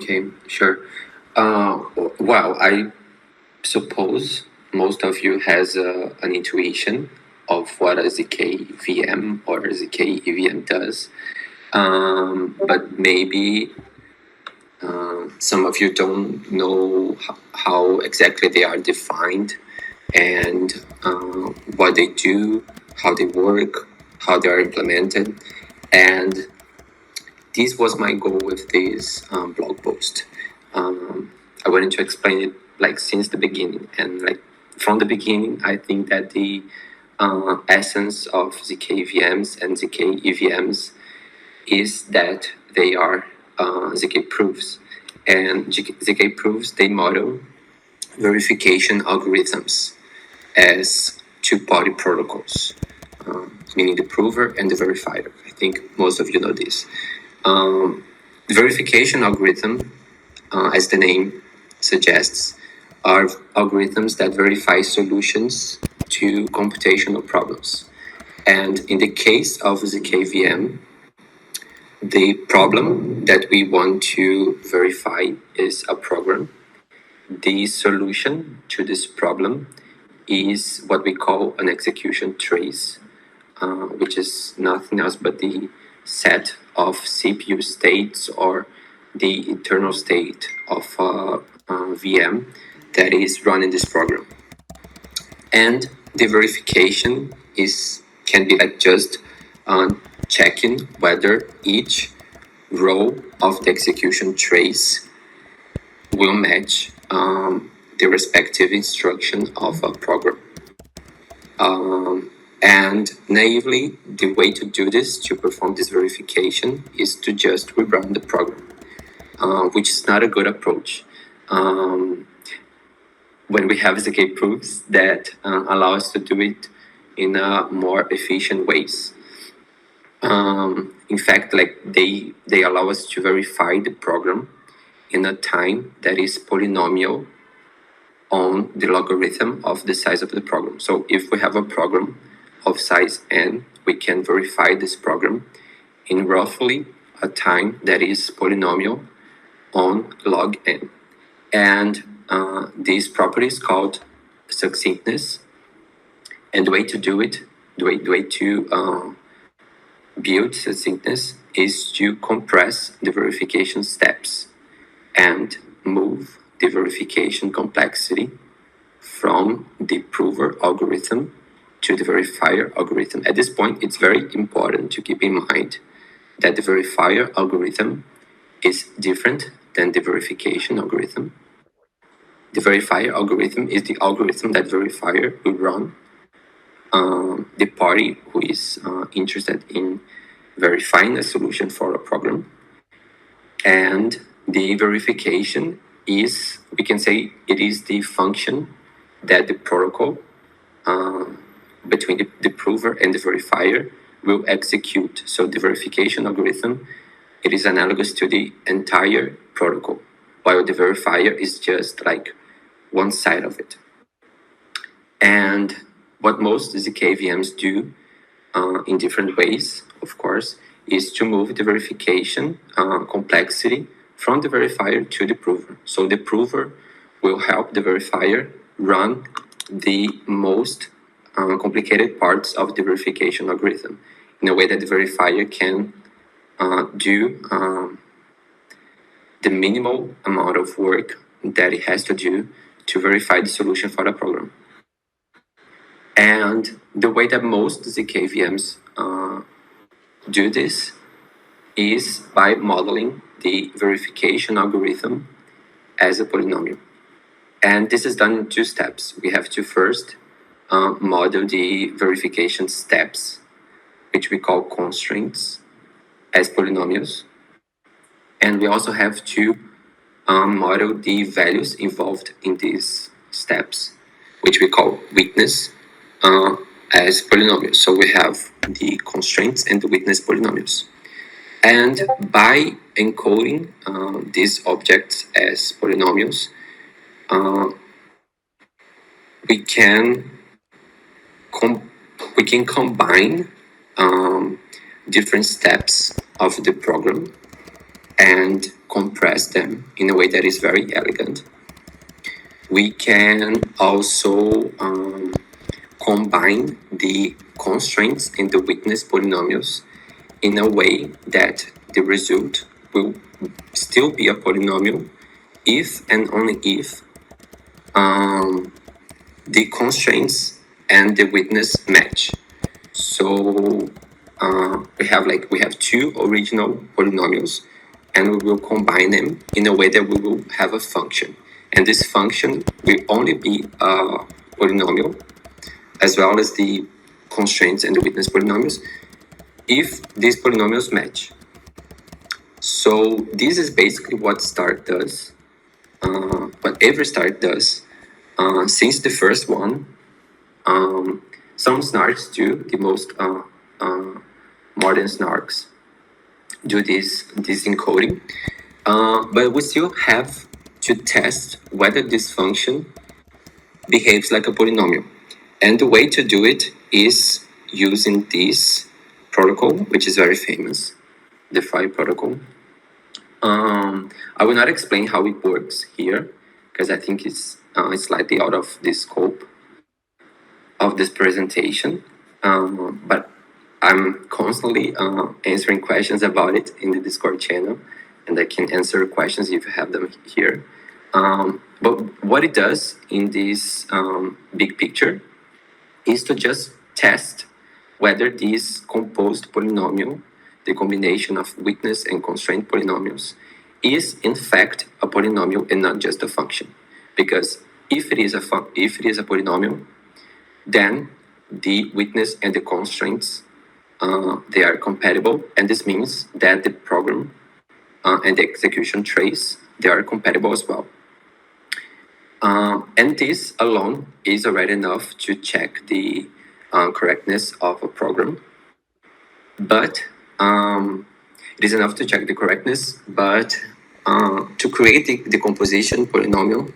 Okay, sure. Well, I suppose most of you has an intuition of what a ZK-VM or a ZK-EVM does, but maybe some of you don't know how exactly they are defined and what they do, how they work, how they are implemented, and this was my goal with this blog post. I wanted to explain it like since the beginning, and like from the beginning, I think that the essence of ZK-VMs and ZK-EVMs is that they are ZK proofs, and ZK proofs, they model verification algorithms as two-party protocols, meaning the prover and the verifier. I think most of you know this. The verification algorithm, as the name suggests, are algorithms that verify solutions to computational problems. And in the case of ZK-VM, the problem that we want to verify is a program. The solution to this problem is what we call an execution trace, which is nothing else but the set of CPU states or the internal state of a VM that is running this program. And the verification can be like just checking whether each row of the execution trace will match the respective instruction of a program. And naively, the way to do this, to perform this verification, is to just rerun the program, which is not a good approach. When we have ZK proofs that allow us to do it in a more efficient ways. In fact, like they allow us to verify the program in a time that is polynomial on the logarithm of the size of the program. So if we have a program of size n, we can verify this program in roughly a time that is polynomial on log n. And this property is called succinctness. And the way to do it, the way to build succinctness is to compress the verification steps and move the verification complexity from the prover algorithm to the verifier algorithm. At this point, it's very important to keep in mind that the verifier algorithm is different than the verification algorithm. The verifier algorithm is the algorithm that verifier will run. The party who is interested in verifying a solution for a program. And the verification is, we can say, it is the function that the protocol between the prover and the verifier will execute. So the verification algorithm, it is analogous to the entire protocol, while the verifier is just like one side of it. And what most ZK-VMs do in different ways, of course, is to move the verification complexity from the verifier to the prover. So the prover will help the verifier run the most complicated parts of the verification algorithm in a way that the verifier can do the minimal amount of work that it has to do to verify the solution for the program. And the way that most ZK-VMs do this is by modeling the verification algorithm as a polynomial. And this is done in two steps. We have to first model the verification steps, which we call constraints, as polynomials. And we also have to model the values involved in these steps, which we call witness, as polynomials. So we have the constraints and the witness polynomials. And by encoding these objects as polynomials, we can combine different steps of the program and compress them in a way that is very elegant. We can also combine the constraints and the witness polynomials in a way that the result will still be a polynomial if and only if the constraints and the witness match. So we have two original polynomials, and we will combine them in a way that we will have a function. And this function will only be a polynomial, as well as the constraints and the witness polynomials, if these polynomials match. So this is basically what start does, what every start does. Since the first one, some snarks do, the most modern snarks do this encoding, but we still have to test whether this function behaves like a polynomial. And the way to do it is using this protocol, which is very famous, the Phi protocol. I will not explain how it works here, because I think it's slightly out of the scope of this presentation, but I'm constantly answering questions about it in the Discord channel, and I can answer questions if you have them here. But what it does in this big picture is to just test whether this composed polynomial, the combination of witness and constraint polynomials, is in fact a polynomial and not just a function. Because if it is a polynomial, then the witness and the constraints, they are compatible, and this means that the program and the execution trace, they are compatible as well. And this alone is already enough to check the correctness of a program. But it is enough to check the correctness, but to create the composition polynomial,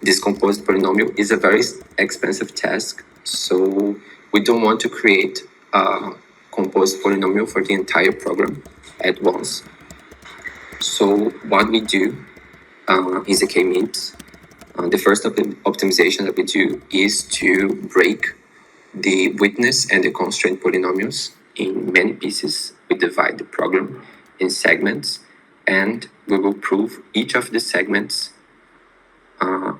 this composed polynomial is a very expensive task. So we don't want to create a composed polynomial for the entire program at once. So what we do is ZK-MIPS. The first optimization that we do is to break the witness and the constraint polynomials in many pieces. We divide the program in segments, and we will prove each of the segments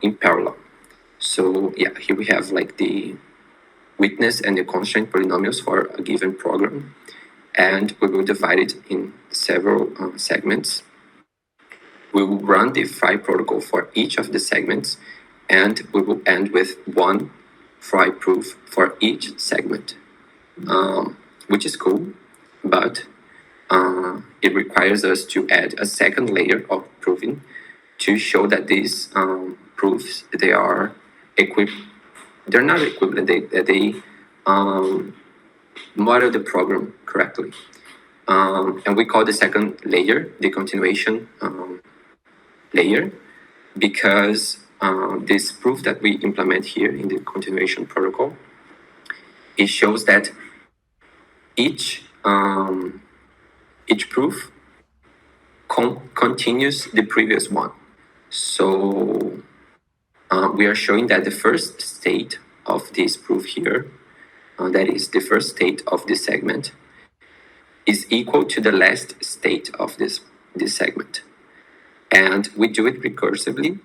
in parallel. So yeah, here we have like the witness and the constraint polynomials for a given program, and we will divide it in several segments. We will run the Phi protocol for each of the segments, and we will end with one Phi proof for each segment, which is cool, but it requires us to add a second layer of proving to show that these proofs, they are they're not equivalent, they model the program correctly. And we call the second layer the continuation layer, because this proof that we implement here in the continuation protocol, it shows that each proof continues the previous one. So we are showing that the first state of this proof here, that is the first state of this segment, is equal to the last state of this segment. And we do it recursively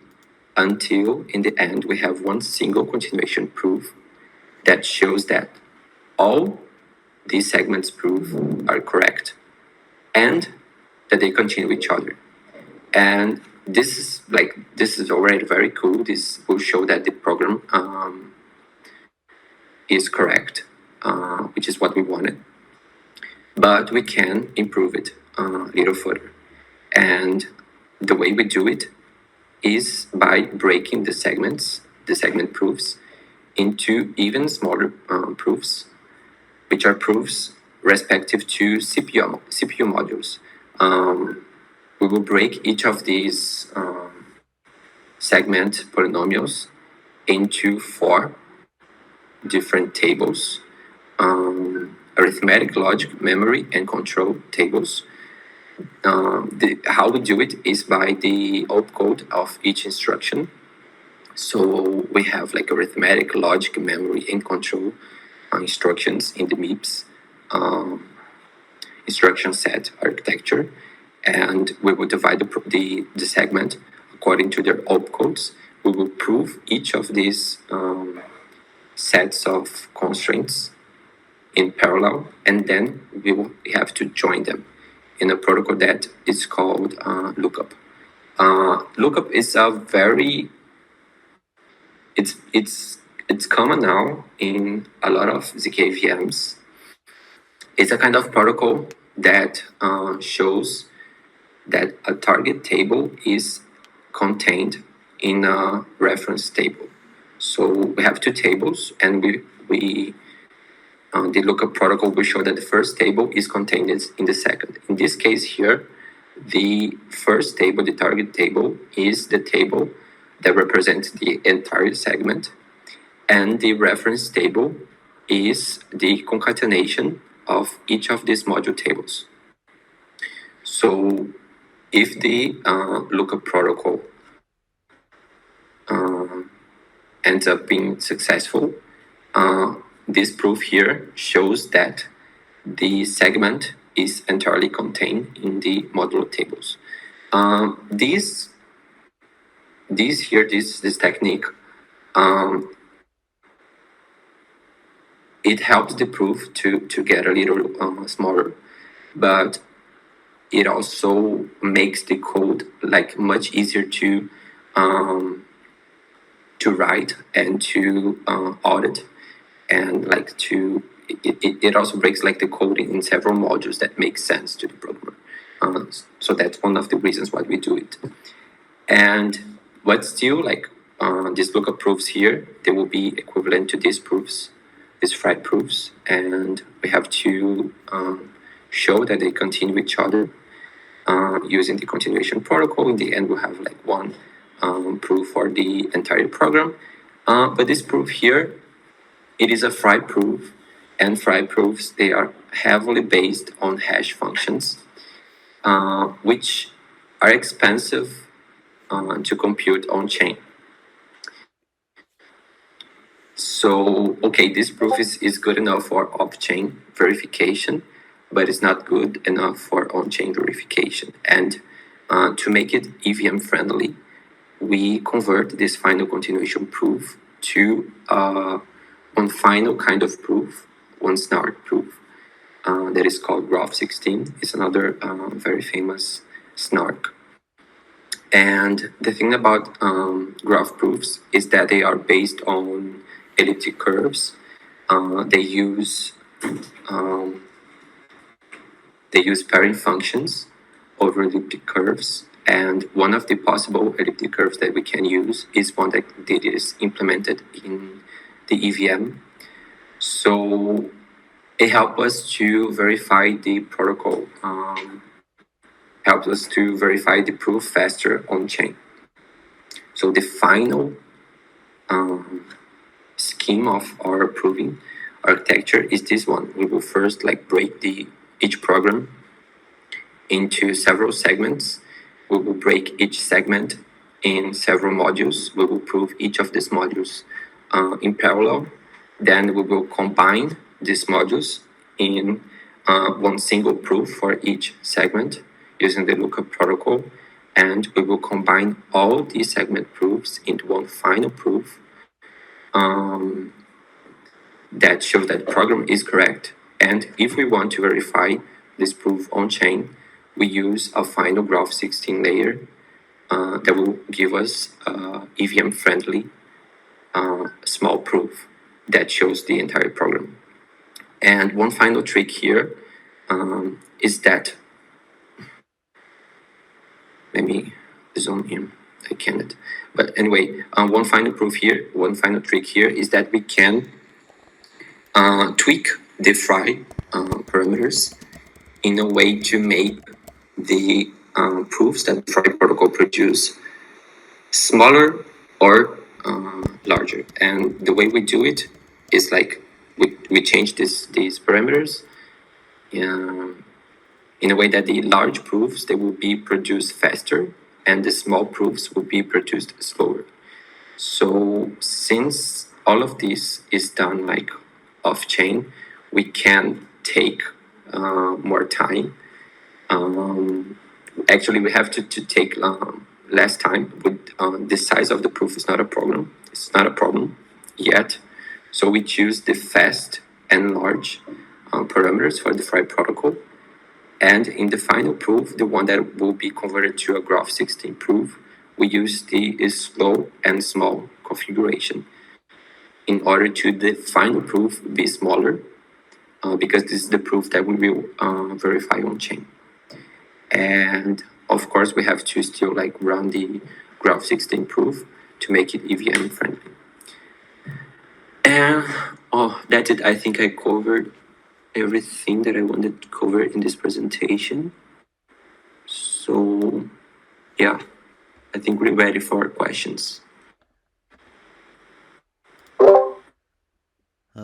until in the end we have one single continuation proof that shows that all these segments proof are correct and that they continue each other. And this is already very cool. This will show that the program is correct, which is what we wanted. But we can improve it a little further. And the way we do it is by breaking the segment proofs, into even smaller proofs, which are proofs respective to CPU modules. We will break each of these segment polynomials into 4 different tables, arithmetic, logic, memory, and control tables, How we do it is by the opcode of each instruction. So we have like arithmetic, logic, memory, and control instructions in the MIPS instruction set architecture, and we will divide the segment according to their opcodes. We will prove each of these sets of constraints in parallel, and then we will have to join them in a protocol that is called lookup. Lookup is a very it's common now in a lot of ZK-VMs. It's a kind of protocol that shows that a target table is contained in a reference table. So we have two tables, and the lookup protocol will show that the first table is contained in the second. In this case here, the first table, the target table, is the table that represents the entire segment, and the reference table is the concatenation of each of these module tables. So if the lookup protocol ends up being successful, this proof here shows that the segment is entirely contained in the modular tables. This technique, it helps the proof to get a little smaller, but it also makes the code like much easier to write and to audit, and like it also breaks like the coding in several modules that make sense to the programmer. So that's one of the reasons why we do it. And but still, like these lookup proofs here, they will be equivalent to these proofs, these fried proofs, and we have to show that they continue each other using the continuation protocol. In the end, we'll have like one proof for the entire program. But this proof here, it is a fried proof, and fried proofs, they are heavily based on hash functions, which are expensive to compute on chain. So, okay, this proof is good enough for off-chain verification, but it's not good enough for on-chain verification. And to make it EVM friendly, we convert this final continuation proof to one final kind of proof, one snark proof, that is called Graph16. It's another very famous snark. And the thing about graph proofs is that they are based on elliptic curves. They use pairing functions over elliptic curves, and one of the possible elliptic curves that we can use is one that is implemented in the EVM. So it helps us to verify the protocol, helps us to verify the proof faster on chain. So the final scheme of our proving architecture is this one. We will first like break each program into several segments. We will break each segment in several modules. We will prove each of these modules in parallel. Then we will combine these modules in one single proof for each segment using the lookup protocol. And we will combine all these segment proofs into one final proof that shows that the program is correct. And if we want to verify this proof on chain, we use a final Graph16 layer that will give us EVM friendly small proof that shows the entire program. And one final trick here is that, let me zoom in, I cannot. But anyway, one final trick here is that we can tweak the fry parameters in a way to make the proofs that the fry protocol produce smaller or larger. And the way we do it is like we change these parameters in a way that the large proofs, they will be produced faster and the small proofs will be produced slower. So since all of this is done like off chain, we can take more time. Actually, we have to take less time. With the size of the proof is not a problem. It's not a problem yet. So we choose the fast and large parameters for the Fry protocol. And in the final proof, the one that will be converted to a graph 16 proof, we use the slow and small configuration in order to the final proof be smaller, because this is the proof that we will verify on chain. And of course, we have to still like run the graph 16 proof to make it EVM friendly. And that's it. I think I covered everything that I wanted to cover in this presentation. So yeah, I think we're ready for questions.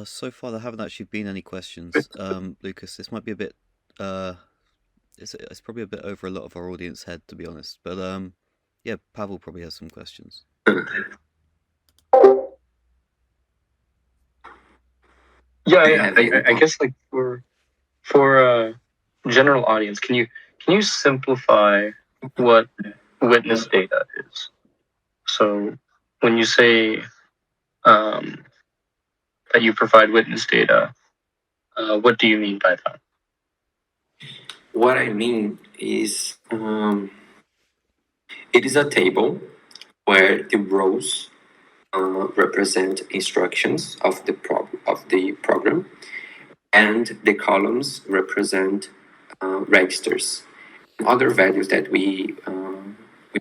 So far, there haven't actually been any questions. Lucas, this might be a bit, it's probably a bit over a lot of our audience head, to be honest. But yeah, Pavel probably has some questions. Yeah. I guess like for general audience, can you simplify what witness data is? So when you say that you provide witness data, what do you mean by that? What I mean is, it is a table where the rows represent instructions of the program, and the columns represent registers, other values that we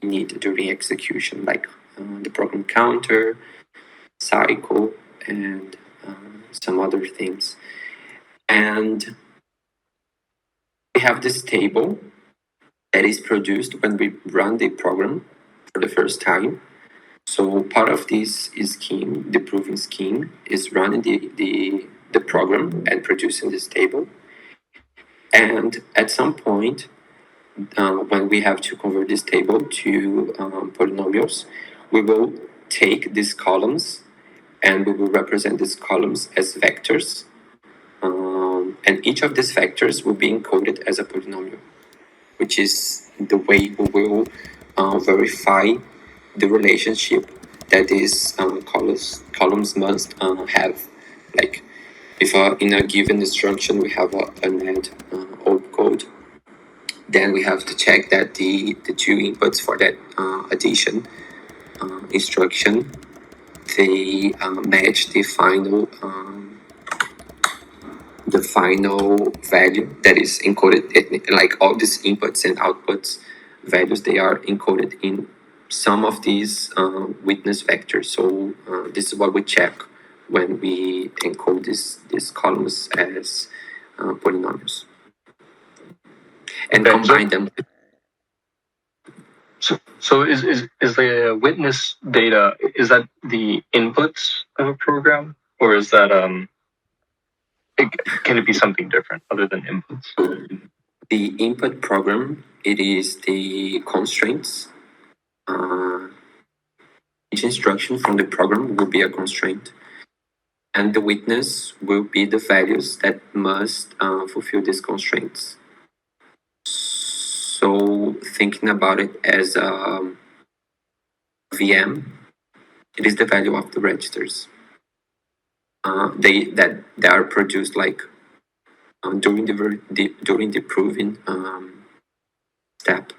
need during execution, like the program counter, cycle, and some other things. And we have this table that is produced when we run the program for the first time. So part of this scheme, the proving scheme, is running the program and producing this table. And at some point, when we have to convert this table to polynomials, we will take these columns and we will represent these columns as vectors. And each of these vectors will be encoded as a polynomial, which is the way we will verify the relationship that these columns must have. Like if in a given instruction we have an add old code, then we have to check that the two inputs for that addition instruction, they match the final value that is encoded. Like all these inputs and outputs values, they are encoded in some of these witness vectors. So this is what we check when we encode these columns as polynomials and combine them. So is the witness data, is that the inputs of a program, or is that can it be something different other than inputs? The input program, it is the constraints. Each instruction from the program will be a constraint, and the witness will be the values that must fulfill these constraints. So thinking about it as a VM, it is the value of the registers. They are produced like during the proving step.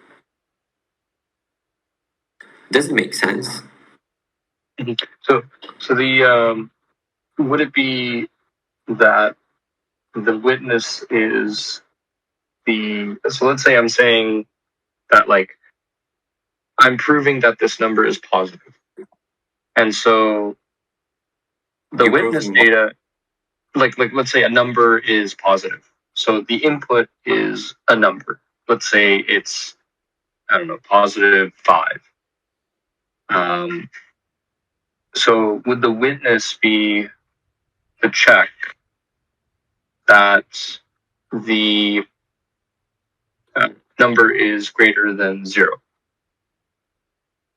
Does it make sense? So the would it be that the witness is so let's say I'm saying that like I'm proving that this number is positive, and so the witness data, like let's say a number is positive, so the input is a number. Let's say it's, I don't know, positive 5. So would the witness be the check that the number is greater than 0?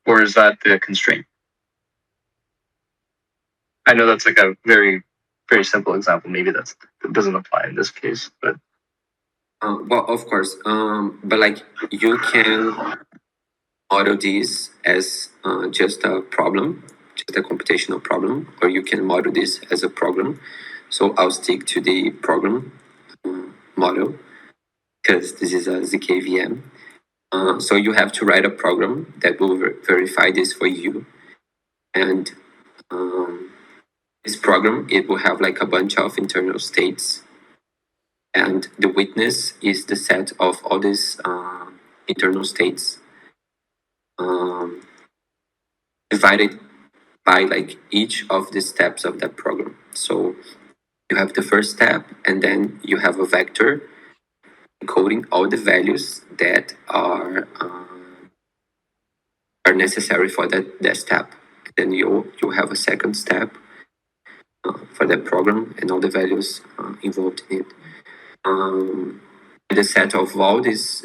Or is that the constraint? I know that's like a very, very simple example. Maybe that doesn't apply in this case, but well, of course, but like you can model this as just a problem, just a computational problem, or you can model this as a program. So I'll stick to the program model because this is a ZK-VM. So you have to write a program that will verify this for you. And this program, it will have like a bunch of internal states. And the witness is the set of all these internal states divided by like each of the steps of that program. So you have the first step, and then you have a vector encoding all the values that are necessary for that step. Then you have a second step for that program and all the values involved in it. The set of all these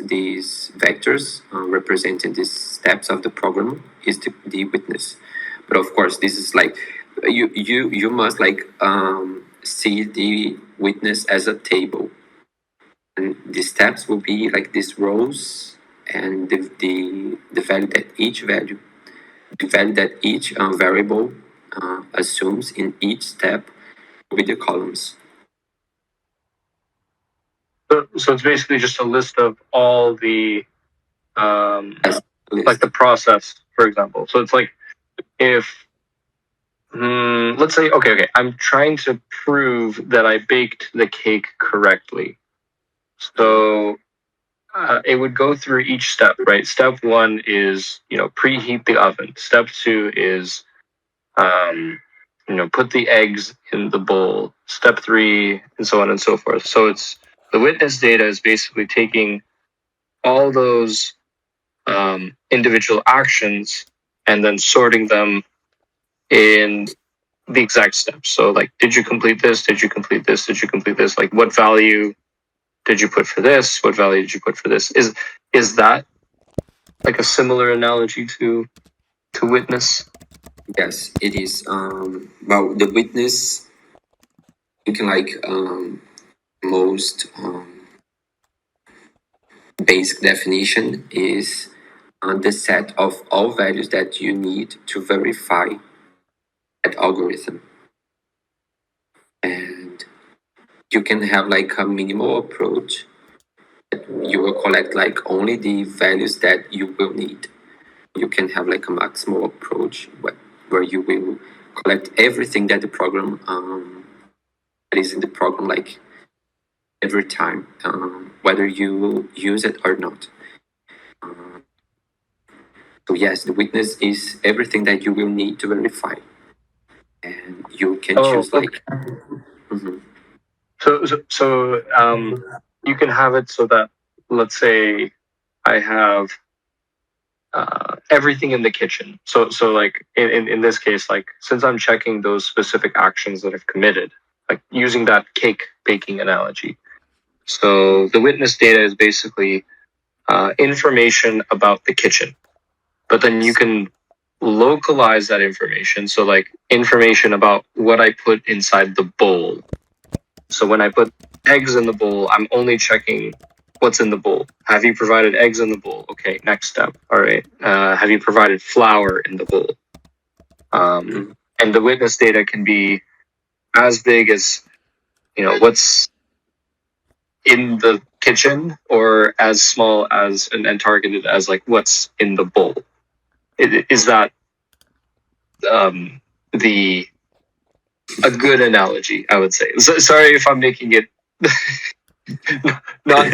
vectors representing these steps of the program is the witness. But of course, this is like you must like see the witness as a table, and the steps will be like these rows, and the value that each variable assumes in each step will be the columns. So it's basically just a list of all the like the process, for example. So it's like if let's say okay, I'm trying to prove that I baked the cake correctly. So it would go through each step, right? Step 1 is preheat the oven. Step 2 is put the eggs in the bowl. Step 3, and so on and so forth. So it's the witness data is basically taking all those individual actions and then sorting them in the exact steps. So like, did you complete this? Did you complete this? Did you complete this? Like, what value did you put for this? What value did you put for this? Is that like a similar analogy to witness? Yes, it is. Well, the witness, you can like most basic definition is the set of all values that you need to verify that algorithm. And you can have like a minimal approach that you will collect like only the values that you will need. You can have like a maximal approach where you will collect everything that the program that is in the program, like every time, whether you will use it or not. So yes, the witness is everything that you will need to verify, and you can choose like. Mm-hmm. So you can have it so that, let's say, I have everything in the kitchen. So like in this case, like since I'm checking those specific actions that I've committed, like using that cake baking analogy. So the witness data is basically information about the kitchen, but then you can localize that information. So like information about what I put inside the bowl. So when I put eggs in the bowl, I'm only checking what's in the bowl. Have you provided eggs in the bowl? Okay, next step. All right. Have you provided flour in the bowl? And the witness data can be as big as, what's in the kitchen, or as small as and targeted as like what's in the bowl. Is that a good analogy, I would say. So, sorry if I'm making it not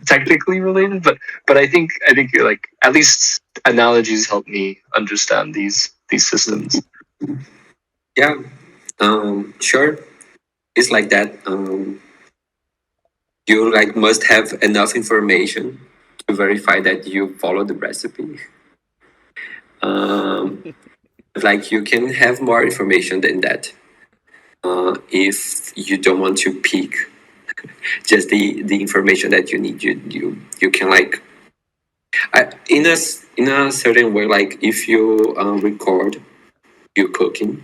technically related, but I think you're like, at least analogies help me understand these systems. Yeah, sure. It's like that. You like must have enough information to verify that you follow the recipe. Like you can have more information than that if you don't want to pick just the information that you need. You can like in a certain way, like if you record you cooking,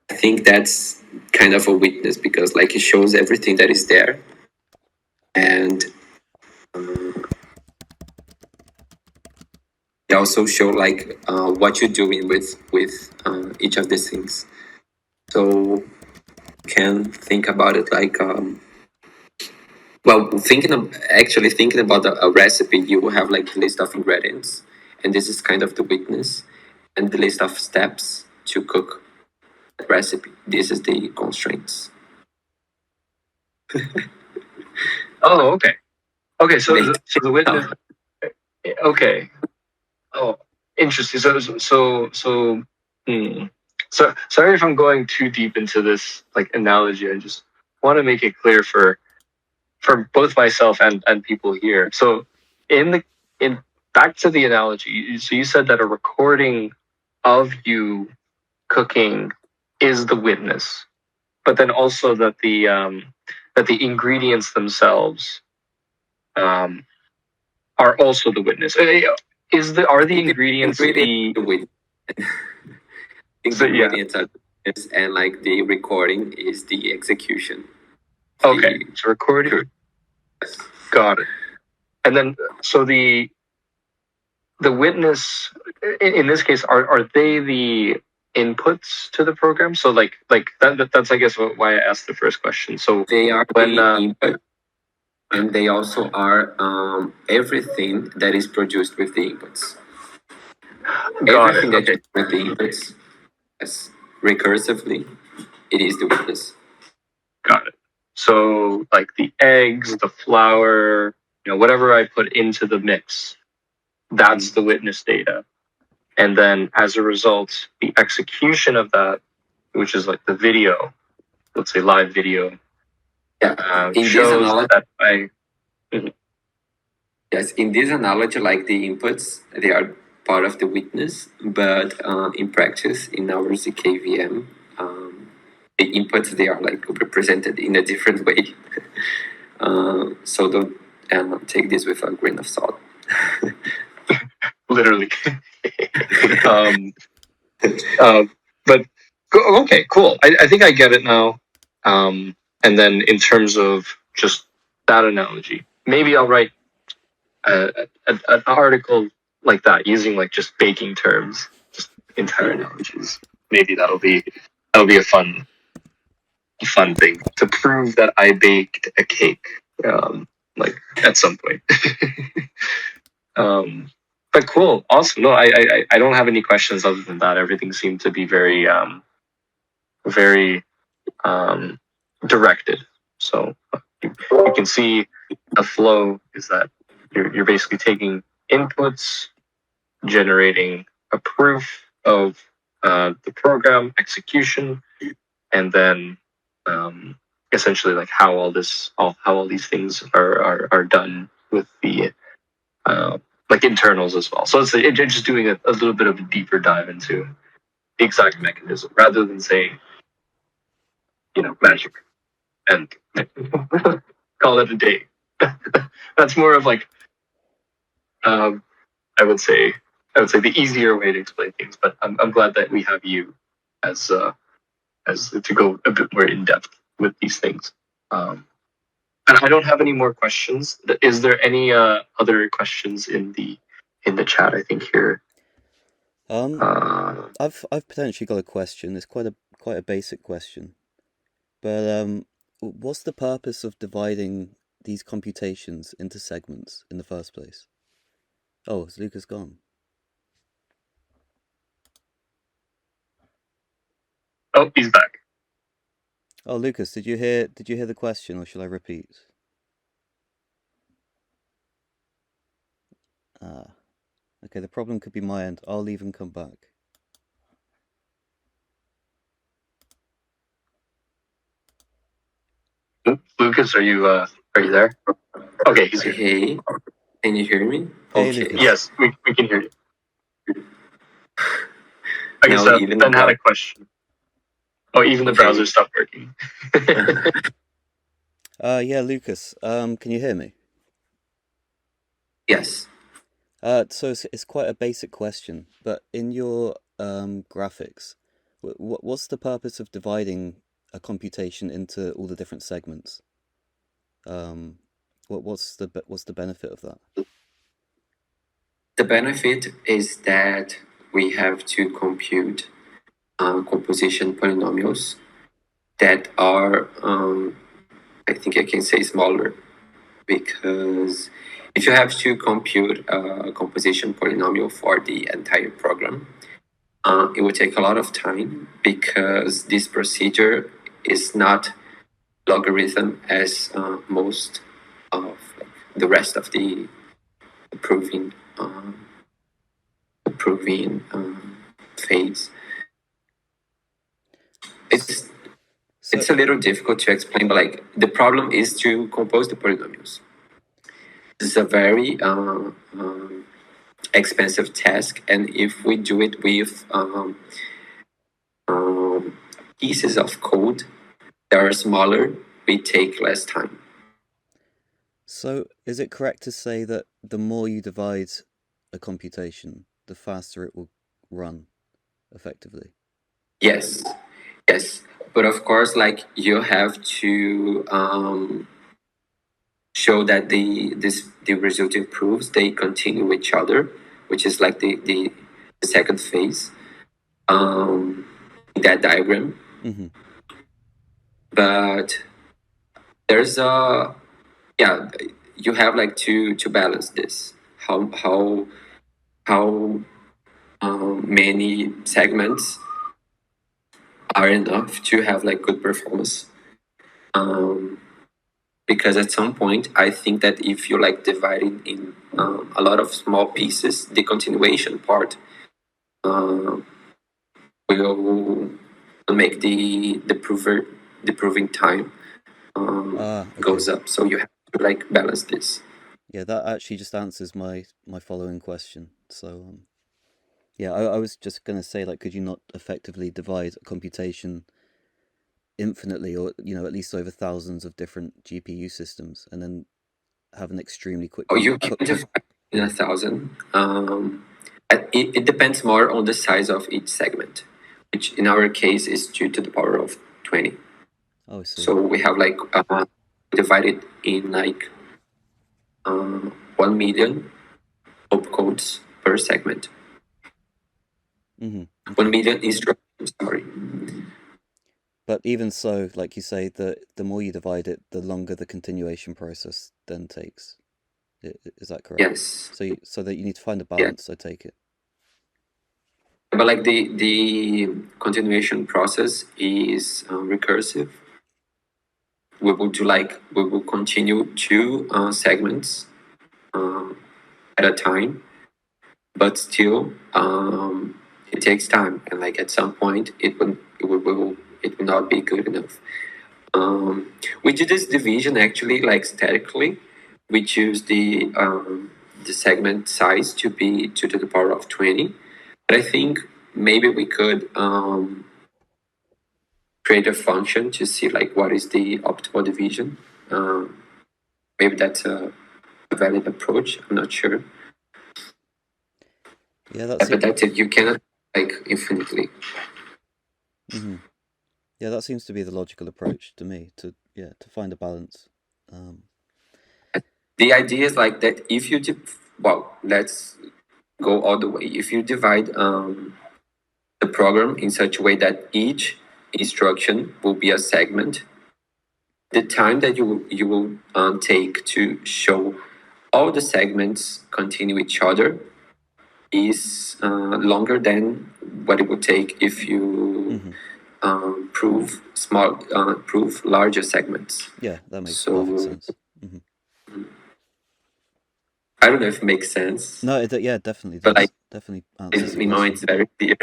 I think that's kind of a weakness because like it shows everything that is there, and it also show like what you're doing with each of these things. So you can think about it like well, actually thinking about a recipe, you will have like the list of ingredients, and this is kind of the weakness, and the list of steps to cook that recipe. This is the constraints. Oh, okay. Okay, so Wait. so the witness. Okay. Oh, interesting. So sorry if I'm going too deep into this like analogy. I just want to make it clear for both myself and people here. So in back to the analogy. So you said that a recording of you cooking is the witness, but then also that the ingredients themselves are also the witness. Are the ingredients the witness? I think the ingredients are the witness, and like the recording is the execution. Okay, so recording. Got it. And then so the witness in this case are they the inputs to the program? So like that's I guess why I asked the first question. So they are the input, and they also are everything that is produced with the inputs. Everything that you do with the inputs, yes, recursively, it is the witness. Got it. So like the eggs, the flour, whatever I put into the mix, that's the witness data. And then as a result, the execution of that, which is like the video, let's say live video, shows that I. Yes, in this analogy, like the inputs, they are part of the witness, but in practice, in our ZK-VM, the inputs, they are like represented in a different way. So don't take this with a grain of salt. Literally. But okay, cool. I think I get it now. And then in terms of just that analogy, maybe I'll write an article like that using like just baking terms, just entire analogies. Maybe that'll be a fun thing to prove that I baked a cake, like at some point. But cool, awesome. No, I don't have any questions other than that. Everything seemed to be very directed. So you can see the flow is that you're basically taking inputs, generating a proof of the program execution, and then essentially like how all these things are done with the like internals as well. So it's just doing a little bit of a deeper dive into the exact mechanism rather than saying, magic and call it a day. That's more of like I would say the easier way to explain things. But I'm glad that we have you as to go a bit more in depth with these things. And I don't have any more questions. Is there any other questions in the chat? I think here. I've potentially got a question. It's quite a basic question, but what's the purpose of dividing these computations into segments in the first place? Oh, is Lucas gone? Oh, he's back. Oh, Lucas, did you hear the question, or shall I repeat? Okay, the problem could be my end. I'll leave and come back. Lucas, are you there? Okay, he's here. Hey, can you hear me? Hey, okay. Lucas. Yes, we can hear you. I guess Ben had a question. Oh, even the browser stopped working. Yeah, Lucas. Can you hear me? Yes. So it's quite a basic question, but in your graphics, what's the purpose of dividing a computation into all the different segments? What's the benefit of that? The benefit is that we have to compute composition polynomials that are, I think I can say, smaller, because if you have to compute a composition polynomial for the entire program, it will take a lot of time, because this procedure is not logarithm as most of the rest of the proving phase. It's a little difficult to explain, but like the problem is to compose the polynomials. This is a very expensive task, and if we do it with pieces of code that are smaller, we take less time. So is it correct to say that the more you divide a computation, the faster it will run, effectively? Yes, but of course, like, you have to show that the resulting proofs, they continue each other, which is like the second phase in that diagram. Mm-hmm. But there's you have like to balance this, how many segments are enough to have like good performance, because at some point I think that if you like divide it in a lot of small pieces, the continuation part will make the proving time goes up. So you have to like balance this. Yeah, that actually just answers my following question. So yeah, I was just gonna say, like, could you not effectively divide a computation infinitely, or at least over thousands of different GPU systems, and then have an extremely quick? You can divide in 1,000. It depends more on the size of each segment, which in our case is 2 to the power of 20. Oh, I see. So we have like divided in like 1 million opcodes per segment. Mm-hmm. Okay. 1 million instructions, sorry. But even so, like you say, the more you divide it, the longer the continuation process then takes. Is that correct? Yes. So that you need to find a balance. I take it. But like the continuation process is recursive. We will continue 2 segments at a time, but still it takes time, and like at some point it will not be good enough. We do this division actually like statically. We choose the segment size to be 2 to the power of 20, but I think maybe we could create a function to see like what is the optimal division. Maybe that's a valid approach. I'm not sure. Yeah, but that's it. You cannot like infinitely. Mm-hmm. Yeah, that seems to be the logical approach to me. To find a balance. The idea is like that. If you let's go all the way. If you divide the program in such a way that each instruction will be a segment, the time that you will take to show all the segments continue each other is longer than what it would take if you prove larger segments. Yeah, that makes perfect sense. Mm-hmm. I don't know if it makes sense. No, yeah, definitely does. But definitely answers the question. It's very clear.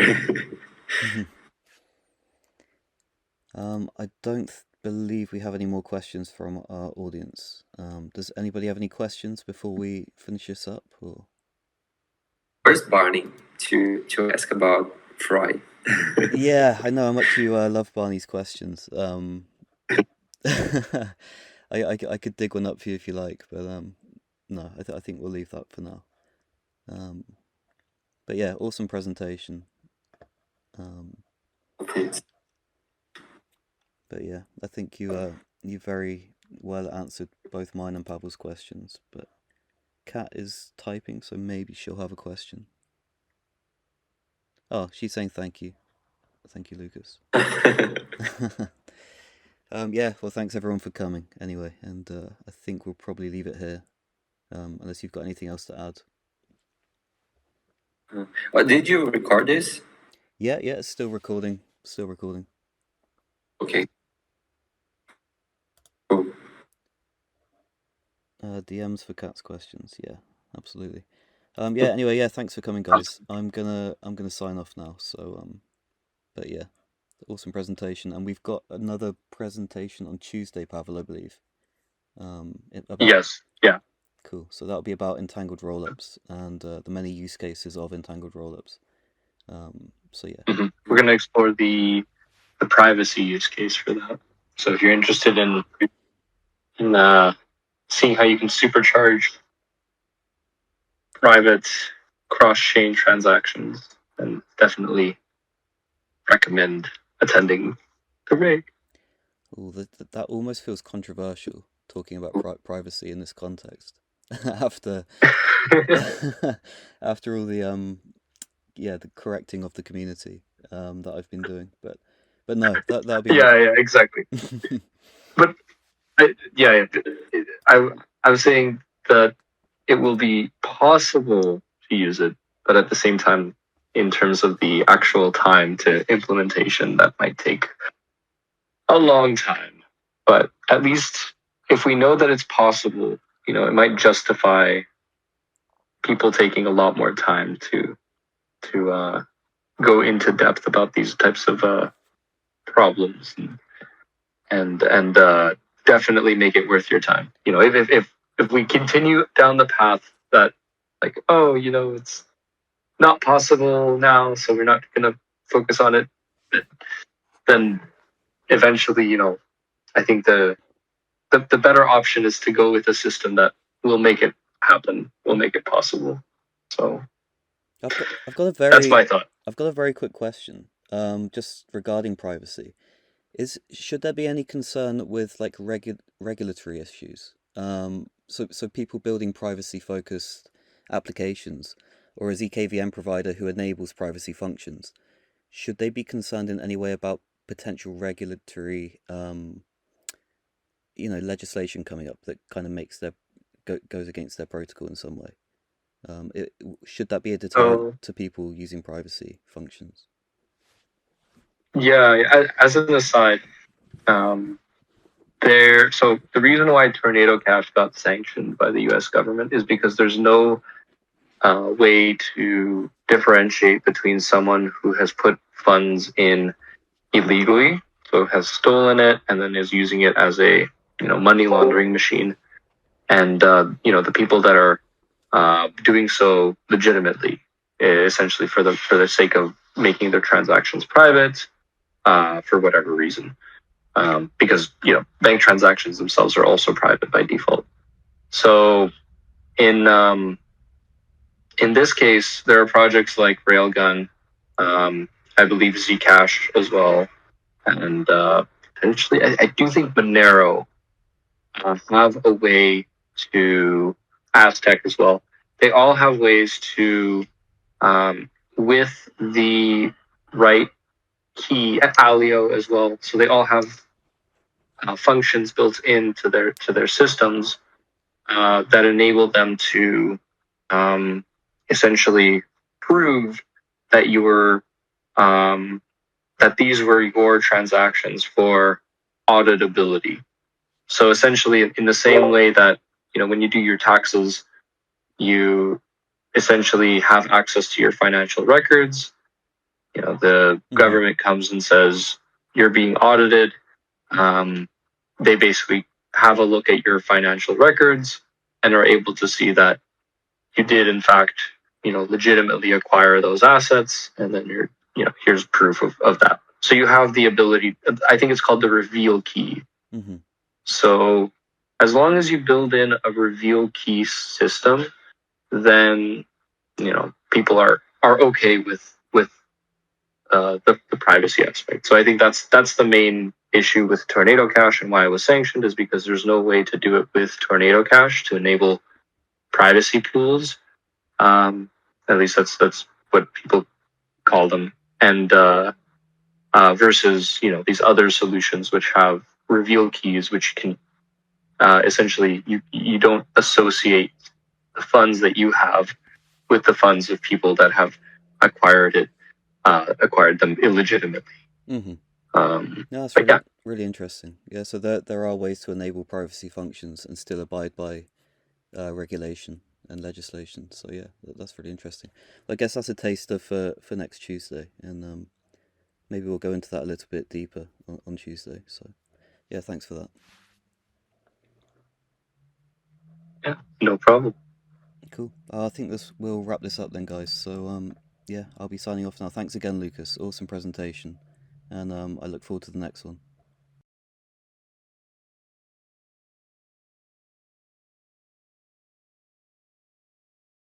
I don't believe we have any more questions from our audience. Does anybody have any questions before we finish this up? Or? Where's Barney to ask about Freud? Yeah, I know how much you love Barney's questions. I could dig one up for you if you like, but no, I think we'll leave that for now. But yeah, awesome presentation. Okay. But yeah, I think you very well answered both mine and Pavel's questions. But Kat is typing, so maybe she'll have a question. Oh, she's saying thank you. Thank you, Lucas. Yeah, well, thanks everyone for coming anyway, and I think we'll probably leave it here, unless you've got anything else to add. Did you record this? Yeah, it's still recording. Okay. Cool. DMs for Kat's questions. Yeah, absolutely. Yeah. Anyway, yeah. Thanks for coming, guys. I'm gonna sign off now. So but yeah, awesome presentation, and we've got another presentation on Tuesday, Pavel, I believe. Yes. Yeah. Cool. So that'll be about entangled rollups and the many use cases of entangled rollups. So yeah. Mm-hmm. We're going to explore the privacy use case for that. So if you're interested in seeing how you can supercharge private cross-chain transactions, then definitely recommend attending the rig. Ooh, that almost feels controversial, talking about privacy in this context. after after all the the correcting of the community that I've been doing, but no, that'll be yeah, exactly. But I was saying that it will be possible to use it, but at the same time, in terms of the actual time to implementation, that might take a long time. But at least if we know that it's possible, it might justify people taking a lot more time to go into depth about these types of problems and definitely make it worth your time. If we continue down the path that like, oh, it's not possible now, so we're not going to focus on it, then eventually, I think the better option is to go with a system that will make it happen, will make it possible. So I've got a that's my thought. I've got a very quick question, just regarding privacy. Should there be any concern with like regulatory issues? So people building privacy-focused applications or a ZK-VM provider who enables privacy functions, should they be concerned in any way about potential regulatory, legislation coming up that kind of makes goes against their protocol in some way? Should that be a deterrent to people using privacy functions? Yeah, as an aside, so the reason why Tornado Cash got sanctioned by the U.S. government is because there's no way to differentiate between someone who has put funds in illegally, so has stolen it and then is using it as a money laundering machine, and the people that are doing so legitimately, essentially for the sake of making their transactions private, for whatever reason. Because bank transactions themselves are also private by default. So in this case, there are projects like Railgun, I believe Zcash as well, and potentially I do think Monero have a way to, Aztec as well. They all have ways to, with the right key, Alio as well. So they all have functions built into their systems that enable them to essentially prove that that these were your transactions for auditability. So essentially, in the same way that when you do your taxes, you essentially have access to your financial records. The government comes and says you're being audited. They basically have a look at your financial records and are able to see that you did, in fact, legitimately acquire those assets, and then here's proof of that. So you have the ability. I think it's called the reveal key. Mm-hmm. So as long as you build in a reveal key system, then people are okay with the privacy aspect. So I think that's the main issue with Tornado Cash and why it was sanctioned, is because there's no way to do it with Tornado Cash to enable privacy pools. At least that's what people call them, and versus these other solutions which have reveal keys, which can essentially you don't associate the funds that you have with the funds of people that have acquired them illegitimately. Mm-hmm. No, that's really, really interesting. Yeah, so there are ways to enable privacy functions and still abide by regulation and legislation. So yeah, that's really interesting. I guess that's a taster for next Tuesday, and maybe we'll go into that a little bit deeper on Tuesday. So yeah, thanks for that. Yeah, no problem. Cool. I think we'll wrap this up then, guys. So yeah, I'll be signing off now. Thanks again, Lucas. Awesome presentation, and I look forward to the next one.